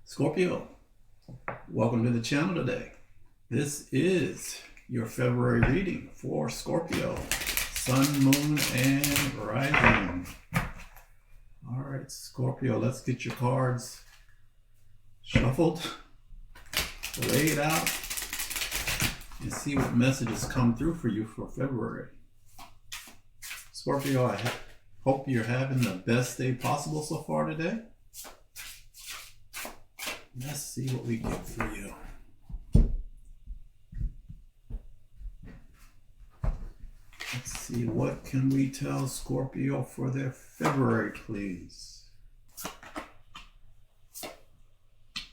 Scorpio, welcome to the channel today. This is your February reading for Scorpio, Sun, Moon, and Rising. All right, Scorpio, let's get your cards shuffled, laid out, and see what messages come through for you for February. Scorpio, I hope you're having the best day possible so far today. Let's see what we get for you. Let's see, what can we tell Scorpio for their February, please?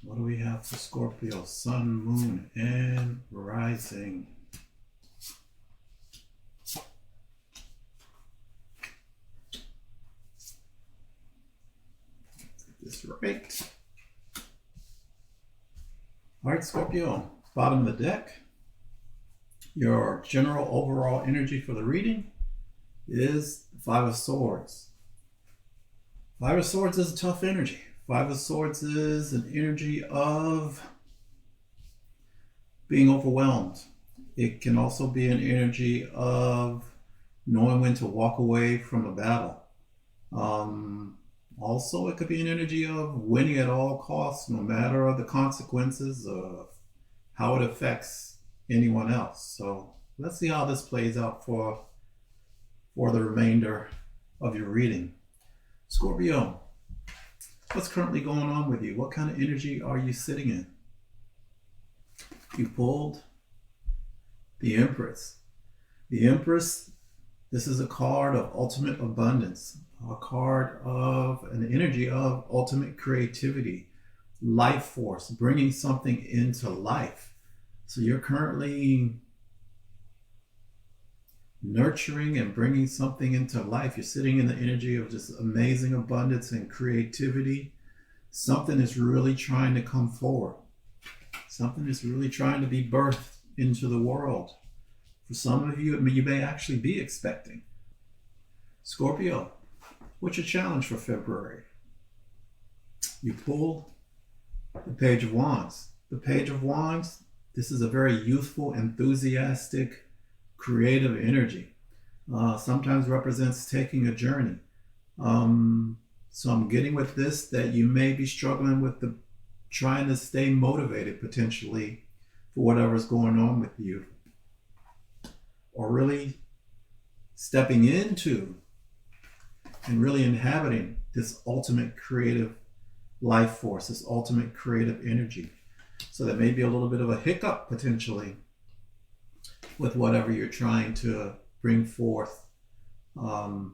What do we have for Scorpio? Sun, Moon, and Rising. Let's get this right. All right, Scorpio, bottom of the deck, your general overall energy for the reading is Five of Swords. Five of Swords is a tough energy. Five of Swords is an energy of being overwhelmed. It can also be an energy of knowing when to walk away from a battle. Also, it could be an energy of winning at all costs, no matter the consequences of how it affects anyone else. So let's see how this plays out for the remainder of your reading. Scorpio, what's currently going on with you? What kind of energy are you sitting in? You pulled the Empress. The Empress, this is a card of ultimate abundance. A card of an energy of ultimate creativity, life force, bringing something into life. So you're currently nurturing and bringing something into life. You're sitting in the energy of just amazing abundance and creativity. Something is really trying to come forward. Something is really trying to be birthed into the world. For some of you, you may actually be expecting. Scorpio, what's your challenge for February? You pull the Page of Wands. The Page of Wands, this is a very youthful, enthusiastic, creative energy. Sometimes represents taking a journey. So I'm getting with this that you may be struggling with trying to stay motivated potentially for whatever's going on with you. Or really stepping into and really inhabiting this ultimate creative life force, this ultimate creative energy. So there may be a little bit of a hiccup potentially with whatever you're trying to bring forth and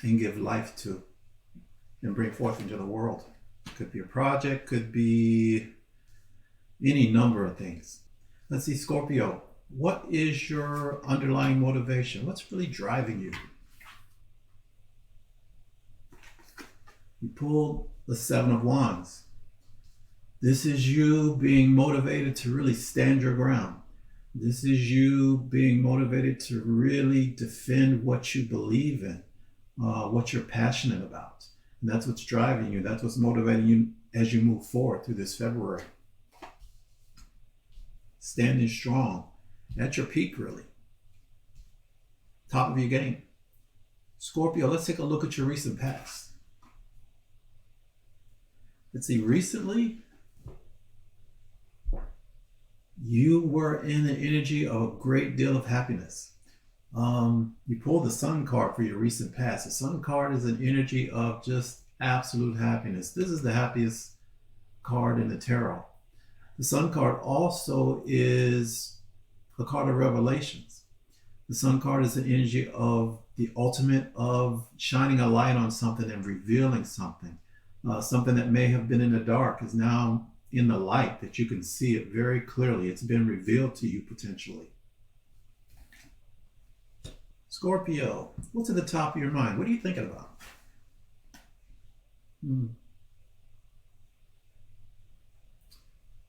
give life to and bring forth into the world. Could be a project, could be any number of things. Let's see, Scorpio, what is your underlying motivation? What's really driving you? You pulled the Seven of Wands. This is you being motivated to really stand your ground. This is you being motivated to really defend what you believe in, what you're passionate about. And that's what's driving you. That's what's motivating you as you move forward through this February. Standing strong. At your peak, really. Top of your game. Scorpio, let's take a look at your recent past. Let's see, recently, you were in the energy of a great deal of happiness. You pulled the Sun card for your recent past. The Sun card is an energy of just absolute happiness. This is the happiest card in the tarot. The Sun card also is a card of revelations. The Sun card is an energy of the ultimate of shining a light on something and revealing something. Something that may have been in the dark is now in the light, that you can see it very clearly. It's been revealed to you potentially. Scorpio, what's at the top of your mind? What are you thinking about?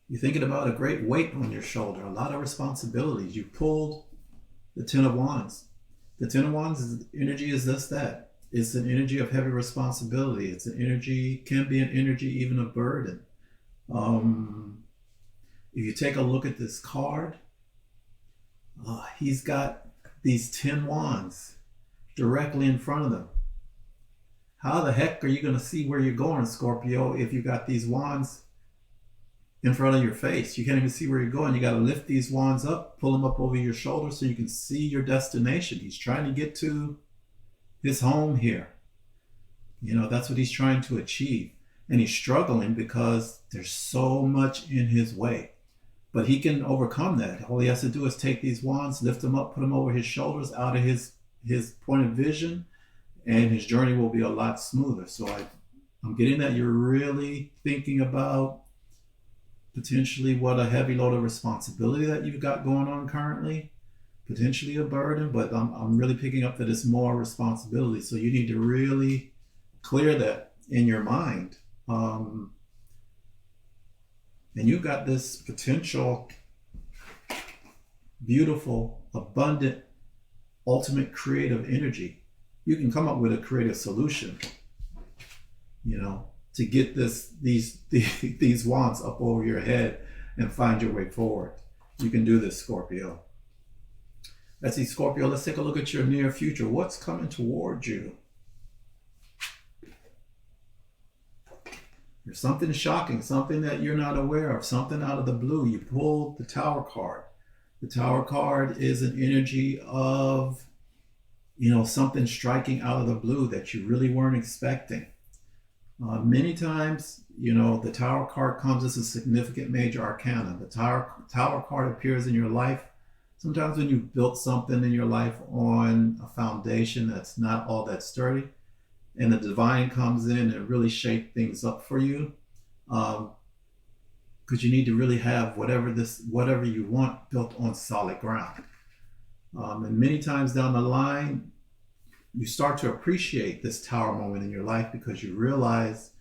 You're thinking about a great weight on your shoulder, a lot of responsibilities. You pulled the Ten of Wands. The Ten of Wands energy is just that. It's an energy of heavy responsibility. It's an energy, can be an energy even of burden. If you take a look at this card, he's got these 10 wands directly in front of them. How the heck are you going to see where you're going, Scorpio, if you got these wands in front of your face? You can't even see where you're going. You got to lift these wands up, pull them up over your shoulder so you can see your destination. He's trying to get to his home here. You know, that's what he's trying to achieve. And he's struggling because there's so much in his way. But he can overcome that. All he has to do is take these wands, lift them up, put them over his shoulders, out of his point of vision, and his journey will be a lot smoother. So I'm getting that you're really thinking about potentially what a heavy load of responsibility that you've got going on currently, potentially a burden, but I'm really picking up that it's more responsibility. So you need to really clear that in your mind. And you've got this potential, beautiful, abundant, ultimate creative energy. You can come up with a creative solution, you know, to get these wands up over your head and find your way forward. You can do this, Scorpio. Let's see, Scorpio, let's take a look at your near future. What's coming towards you? There's something shocking, something that you're not aware of, something out of the blue. You pulled the Tower card. The Tower card is an energy of, you know, something striking out of the blue that you really weren't expecting. Many times, you know, the Tower card comes as a significant major arcana. The Tower card appears in your life sometimes when you've built something in your life on a foundation that's not all that sturdy, and the divine comes in and really shake things up for you, because you need to really have whatever you want built on solid ground. And many times down the line, you start to appreciate this Tower moment in your life because you realize,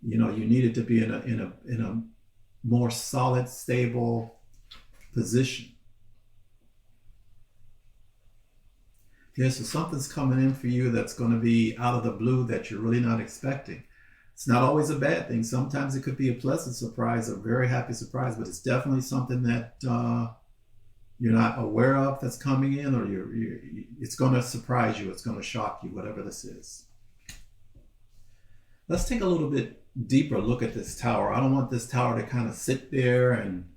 you know, you needed to be in a more solid, stable position. Yeah, so something's coming in for you that's going to be out of the blue that you're really not expecting. It's not always a bad thing. Sometimes it could be a pleasant surprise, a very happy surprise, but it's definitely something that you're not aware of that's coming in, or it's going to surprise you. It's going to shock you, whatever this is. Let's take a little bit deeper look at this Tower. I don't want this Tower to kind of sit there and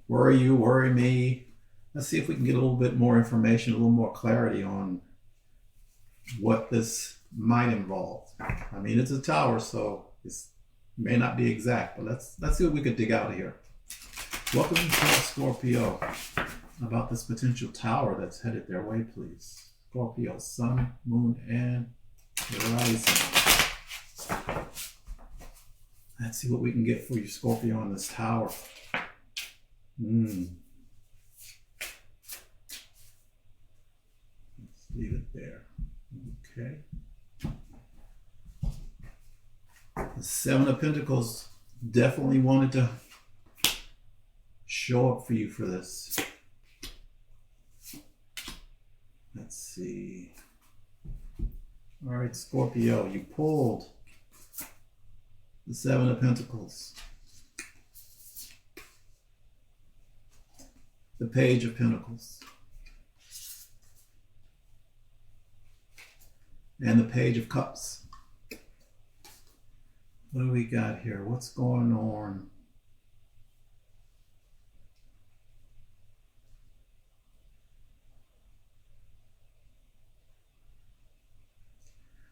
worry you, worry me. Let's see if we can get a little bit more information, a little more clarity on what this might involve. I mean, it's a Tower, so it may not be exact, but let's see what we could dig out of here. Welcome to Scorpio. About this potential Tower that's headed their way, please. Scorpio, Sun, Moon, and Rising. Let's see what we can get for you, Scorpio, on this Tower. Let's leave it there. Okay. The Seven of Pentacles definitely wanted to show up for you for this. Let's see. All right, Scorpio, you pulled the Seven of Pentacles, the Page of Pentacles, and the Page of Cups. What do we got here? What's going on?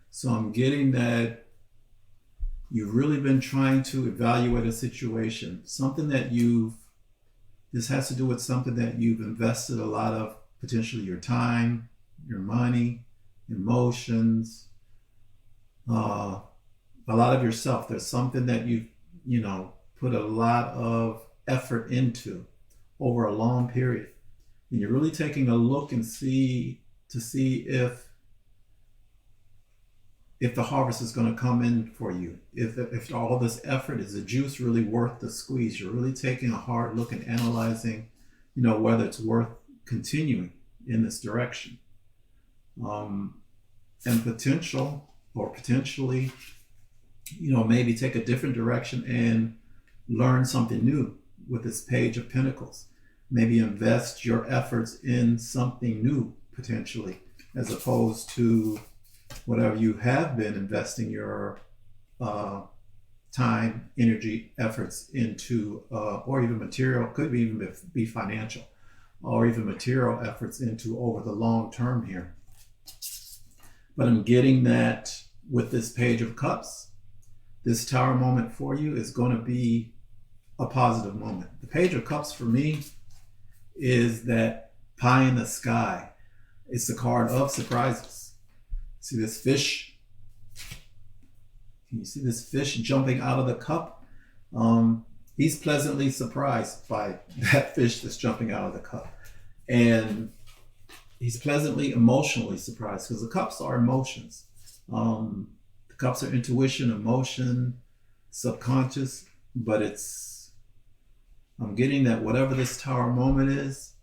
So I'm getting that you've really been trying to evaluate a situation, something that this has to do with something that you've invested a lot of, potentially your time, your money, emotions, a lot of yourself. There's something that you've, put a lot of effort into over a long period. And you're really taking a look and see if the harvest is going to come in for you, if all this effort, is the juice really worth the squeeze? You're really taking a hard look and analyzing, whether it's worth continuing in this direction. And potentially, maybe take a different direction and learn something new with this Page of Pentacles. Maybe invest your efforts in something new, potentially, as opposed to whatever you have been investing your time, energy, efforts into, or even material, could even be financial, or even material efforts into over the long term here. But I'm getting that with this Page of Cups, this Tower moment for you is going to be a positive moment. The Page of Cups for me is that pie in the sky. It's the card of surprises. See this fish? Can you see this fish jumping out of the cup? He's pleasantly surprised by that fish that's jumping out of the cup. And he's pleasantly emotionally surprised, because the cups are emotions. The cups are intuition, emotion, subconscious, but I'm getting that whatever this Tower moment is,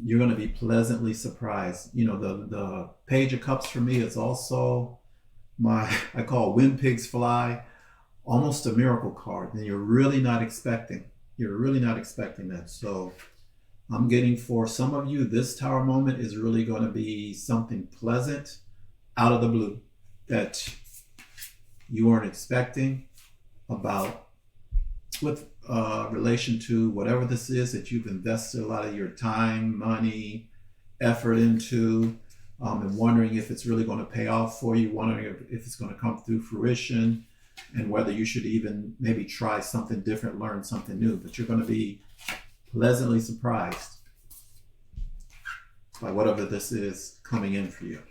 you're going to be pleasantly surprised. The Page of Cups for me is also I call When Pigs Fly, almost a miracle card. And you're really not expecting that. So I'm getting, for some of you, this Tower moment is really going to be something pleasant out of the blue that you weren't expecting, about with relation to whatever this is that you've invested a lot of your time, money, effort into, and wondering if it's really going to pay off for you, wondering if it's going to come through fruition, and whether you should even maybe try something different, learn something new. But you're going to be pleasantly surprised by whatever this is coming in for you.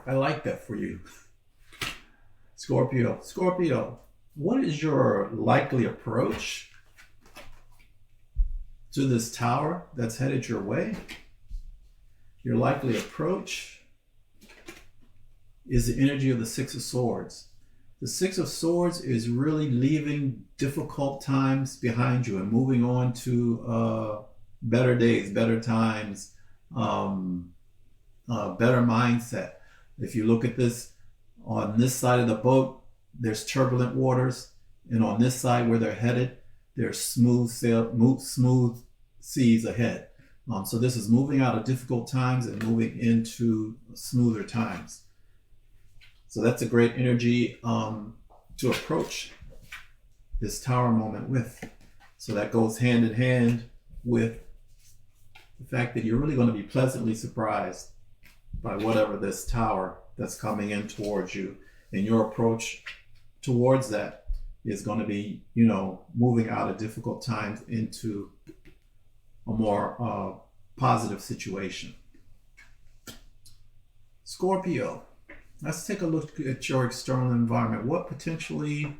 I like that for you. Scorpio, what is your likely approach to this Tower that's headed your way? Your likely approach is the energy of the Six of Swords. The Six of Swords is really leaving difficult times behind you and moving on to better days, better times, better mindset. If you look at this, on this side of the boat, there's turbulent waters, and on this side where they're headed, there's smooth seas ahead. So this is moving out of difficult times and moving into smoother times. So that's a great energy to approach this Tower moment with. So that goes hand in hand with the fact that you're really going to be pleasantly surprised by whatever this Tower that's coming in towards you. And your approach towards that is going to be, moving out of difficult times into a more positive situation. Scorpio, let's take a look at your external environment. What potentially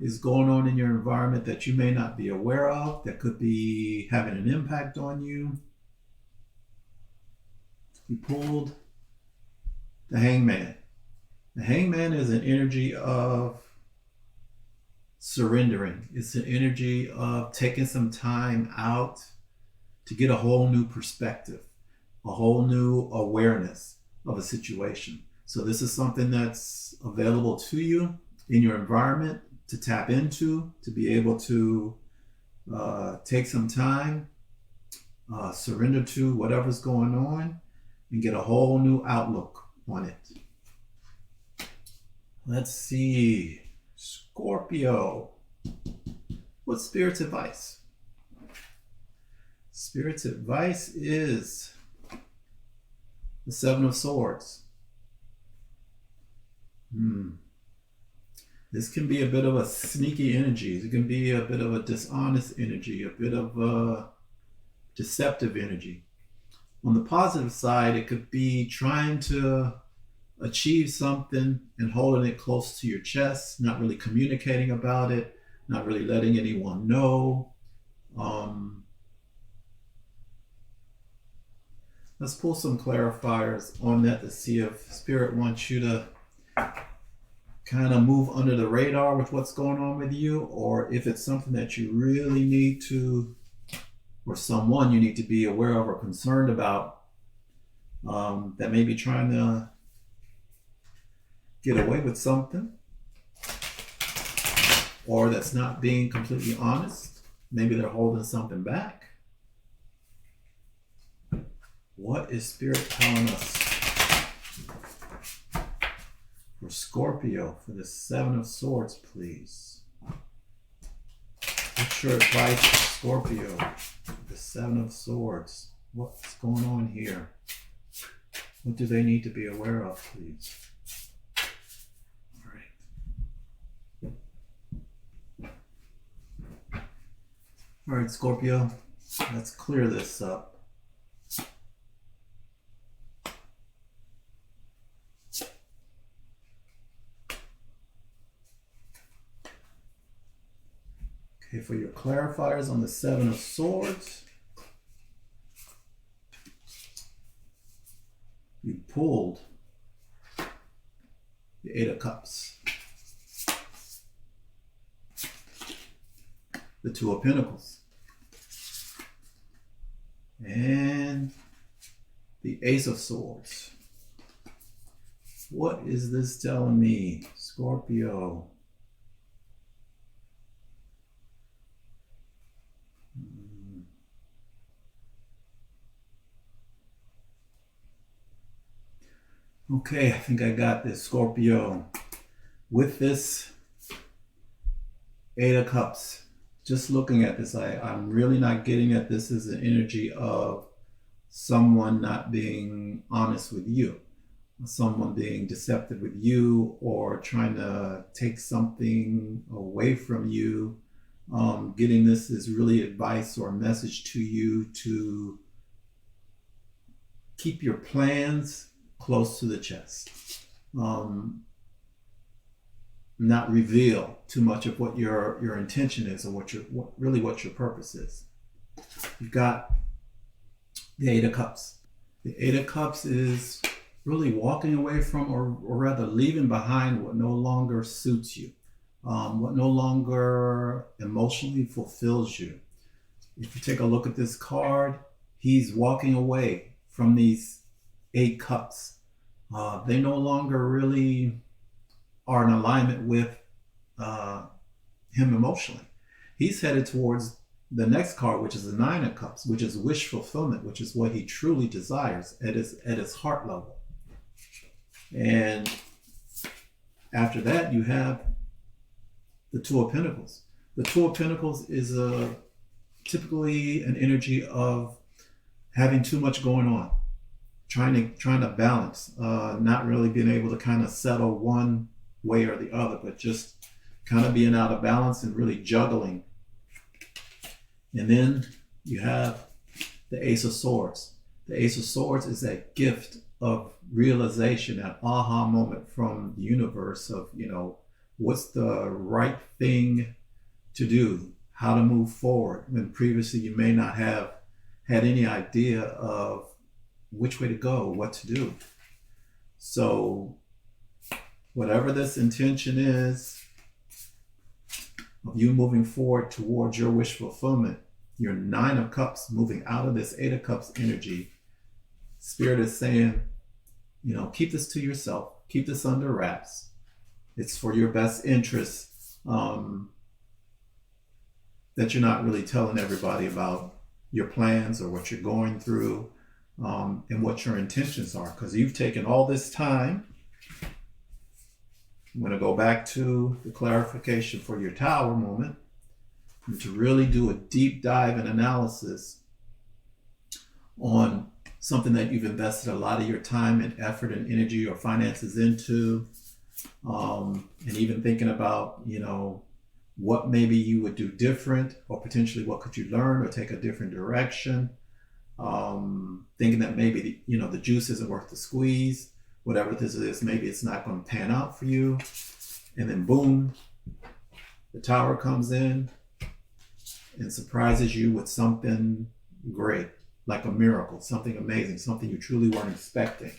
is going on in your environment that you may not be aware of, that could be having an impact on you? We pulled the Hangman. The Hangman is an energy of surrendering. It's an energy of taking some time out to get a whole new perspective, a whole new awareness of a situation. So this is something that's available to you in your environment to tap into, to be able to take some time, surrender to whatever's going on, and get a whole new outlook on it. Let's see, Scorpio. What's Spirit's advice? Spirit's advice is the Seven of Swords. This can be a bit of a sneaky energy. It can be a bit of a dishonest energy, a bit of a deceptive energy. On the positive side, it could be trying to achieve something and holding it close to your chest, not really communicating about it, not really letting anyone know. Let's pull some clarifiers on that to see if Spirit wants you to kind of move under the radar with what's going on with you, or if it's something that you really need to or someone you need to be aware of or concerned about, that may be trying to get away with something, or that's not being completely honest. Maybe they're holding something back. What is Spirit telling us for Scorpio for the Seven of Swords, please? What's your advice for Scorpio? The Seven of Swords. What's going on here? What do they need to be aware of, please? All right, Scorpio, let's clear this up. Okay, for your clarifiers on the Seven of Swords, you pulled the Eight of Cups, the Two of Pentacles, and the Ace of Swords. What is this telling me, Scorpio? Okay, I think I got this, Scorpio. With this Eight of Cups, just looking at this, I'm really not getting at this as an energy of someone not being honest with you, someone being deceptive with you, or trying to take something away from you. Getting this is really advice or a message to you to keep your plans close to the chest. Not reveal too much of what your intention is, or what your purpose is. You've got the Eight of Cups. The Eight of Cups is really walking away from, or rather leaving behind, what no longer suits you, what no longer emotionally fulfills you. If you take a look at this card, he's walking away from these Eight Cups. They no longer really are in alignment with him emotionally. He's headed towards the next card, which is the Nine of Cups, which is wish fulfillment, which is what he truly desires at his heart level. And after that, you have the Two of Pentacles. The Two of Pentacles is typically an energy of having too much going on, trying to balance, not really being able to kind of settle one way or the other, but just kind of being out of balance and really juggling. And then you have the Ace of Swords. The Ace of Swords is that gift of realization, that aha moment from the universe of, what's the right thing to do, how to move forward, when previously you may not have had any idea of which way to go, what to do. So whatever this intention is of you moving forward towards your wish fulfillment, your Nine of Cups moving out of this Eight of Cups energy, Spirit is saying, keep this to yourself, keep this under wraps. It's for your best interest, that you're not really telling everybody about your plans or what you're going through, and what your intentions are, because you've taken all this time. I'm going to go back to the clarification for your Tower moment, and to really do a deep dive and analysis on something that you've invested a lot of your time and effort and energy or finances into, and even thinking about, what maybe you would do different, or potentially what could you learn or take a different direction, thinking that maybe the juice isn't worth the squeeze, whatever this is, maybe it's not going to pan out for you. And then boom, the Tower comes in and surprises you with something great, like a miracle, something amazing, something you truly weren't expecting.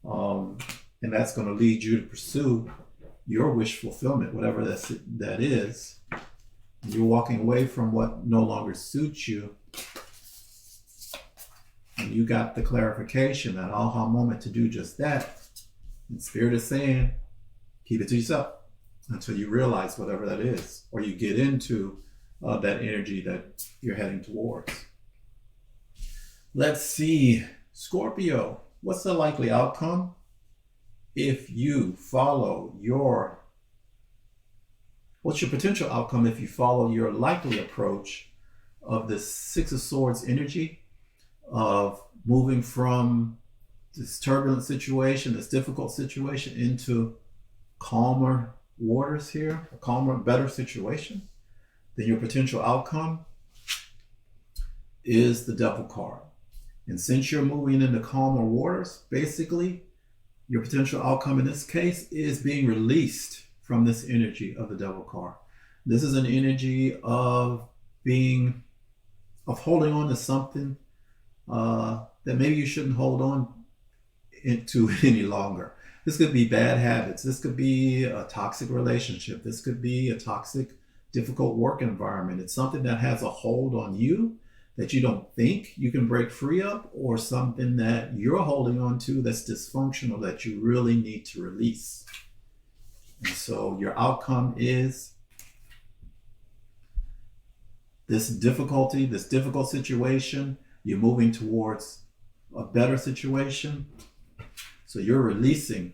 And that's going to lead you to pursue your wish fulfillment, whatever that is. You're walking away from what no longer suits you, and you got the clarification, that aha moment to do just that, and Spirit is saying, keep it to yourself until you realize whatever that is, or you get into that energy that you're heading towards. Let's see, Scorpio, what's the likely outcome if you follow your, what's your potential outcome if you follow your likely approach of the Six of Swords energy of moving from this turbulent situation, this difficult situation, into calmer waters here, a calmer, better situation? Then your potential outcome is the Devil card. And since you're moving into calmer waters, basically, your potential outcome in this case is being released from this energy of the Devil card. This is an energy of holding on to something that maybe you shouldn't hold on to any longer. This could be bad habits. This could be a toxic relationship. This could be a toxic, difficult work environment. It's something that has a hold on you that you don't think you can break free of, or something that you're holding on to that's dysfunctional that you really need to release. And so your outcome is this difficulty, this difficult situation. You're moving towards a better situation. So you're releasing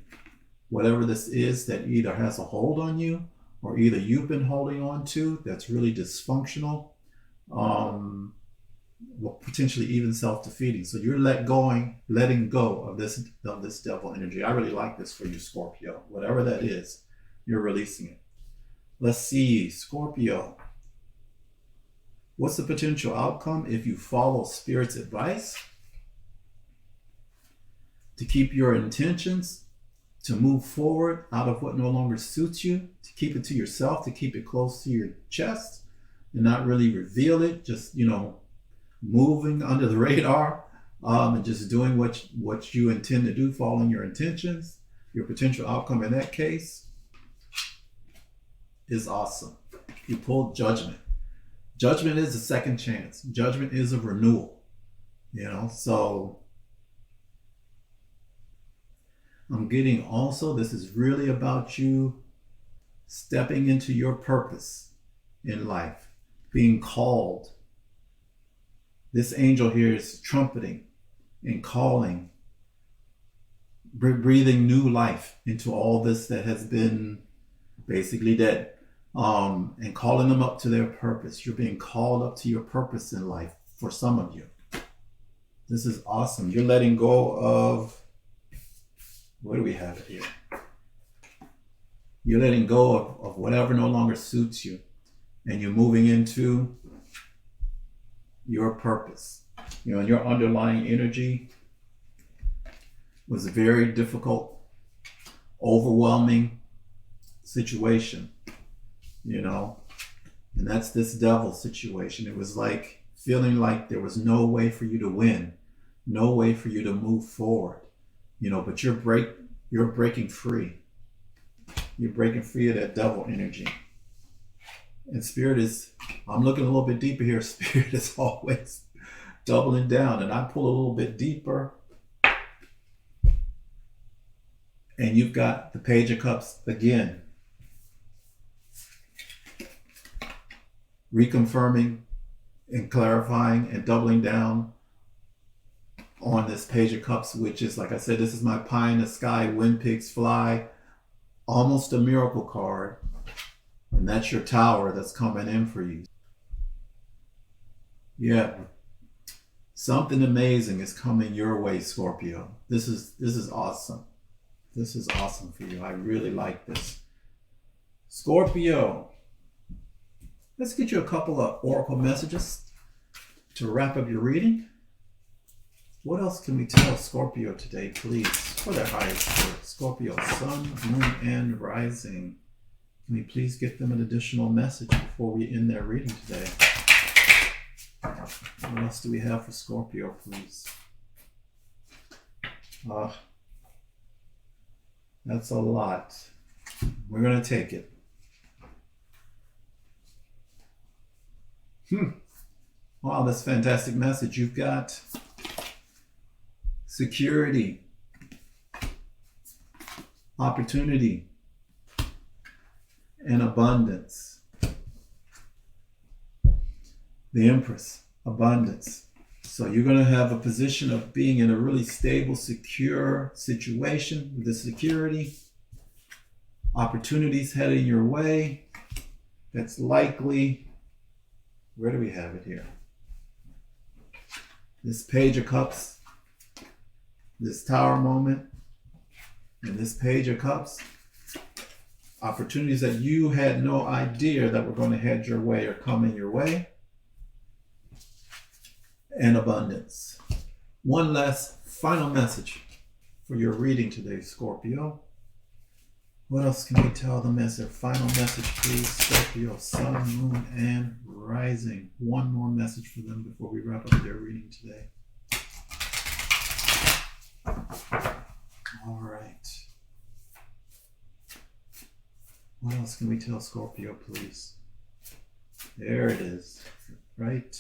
whatever this is that either has a hold on you, or either you've been holding on to that's really dysfunctional, well, potentially even self-defeating. So you're letting go of this devil energy. I really like this for you, Scorpio. Whatever that is, you're releasing it. Let's see, Scorpio. What's the potential outcome if you follow Spirit's advice to keep your intentions, to move forward out of what no longer suits you, to keep it to yourself, to keep it close to your chest and not really reveal it, just, moving under the radar, and just doing what you intend to do, following your intentions? Your potential outcome in that case is awesome. You pulled Judgment. Judgment is a second chance. Judgment is a renewal, so I'm getting also, this is really about you stepping into your purpose in life, being called. This angel here is trumpeting and calling, breathing new life into all this that has been basically dead, and calling them up to their purpose. You're being called up to your purpose in life for some of you. This is awesome. You're letting go of, what do we have here? You're letting go of whatever no longer suits you, and you're moving into your purpose. And your underlying energy was a very difficult, overwhelming situation, and that's this devil situation. It was like feeling like there was no way for you to win, no way for you to move forward, but you're breaking free. You're breaking free of that devil energy. And Spirit is, I'm looking a little bit deeper here. Spirit is always doubling down, and I pull a little bit deeper. And you've got the Page of Cups again, reconfirming and clarifying and doubling down on this Page of Cups, which is, like I said, this is my pie in the sky, wind pigs fly, almost a miracle card. And that's your tower that's coming in for you. Yeah. Something amazing is coming your way, Scorpio. This is awesome. This is awesome for you. I really like this. Scorpio, let's get you a couple of oracle messages to wrap up your reading. What else can we tell Scorpio today, please? For their highest good. Scorpio, Sun, Moon, and Rising. Can we please get them an additional message before we end their reading today? What else do we have for Scorpio, please? That's a lot. We're going to take it. Wow, that's a fantastic message. You've got security, opportunity, and abundance. The Empress, abundance. So you're going to have a position of being in a really stable, secure situation with the security, opportunities heading your way. That's likely, where do we have it here? This Page of Cups, this Tower moment, and this Page of Cups. Opportunities that you had no idea that were going to head your way or come in your way. And abundance. One last final message for your reading today, Scorpio. What else can we tell them as their final message, please? Scorpio, Sun, Moon, and Rising. One more message for them before we wrap up their reading today. All right. What else can we tell Scorpio, please? There it is. Right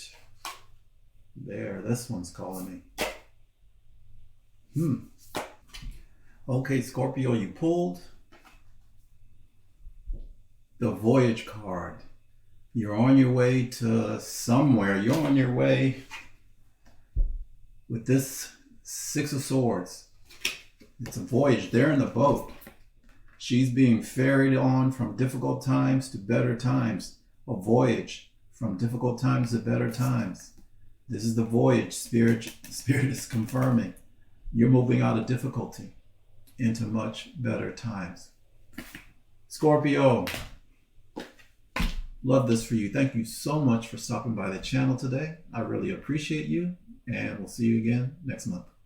there. This one's calling me. Okay, Scorpio, you pulled the Voyage card. You're on your way to somewhere. You're on your way with this Six of Swords. It's a voyage. They're in the boat. She's being ferried on from difficult times to better times. A voyage from difficult times to better times. This is the voyage. Spirit is confirming. You're moving out of difficulty into much better times. Scorpio, love this for you. Thank you so much for stopping by the channel today. I really appreciate you, and we'll see you again next month.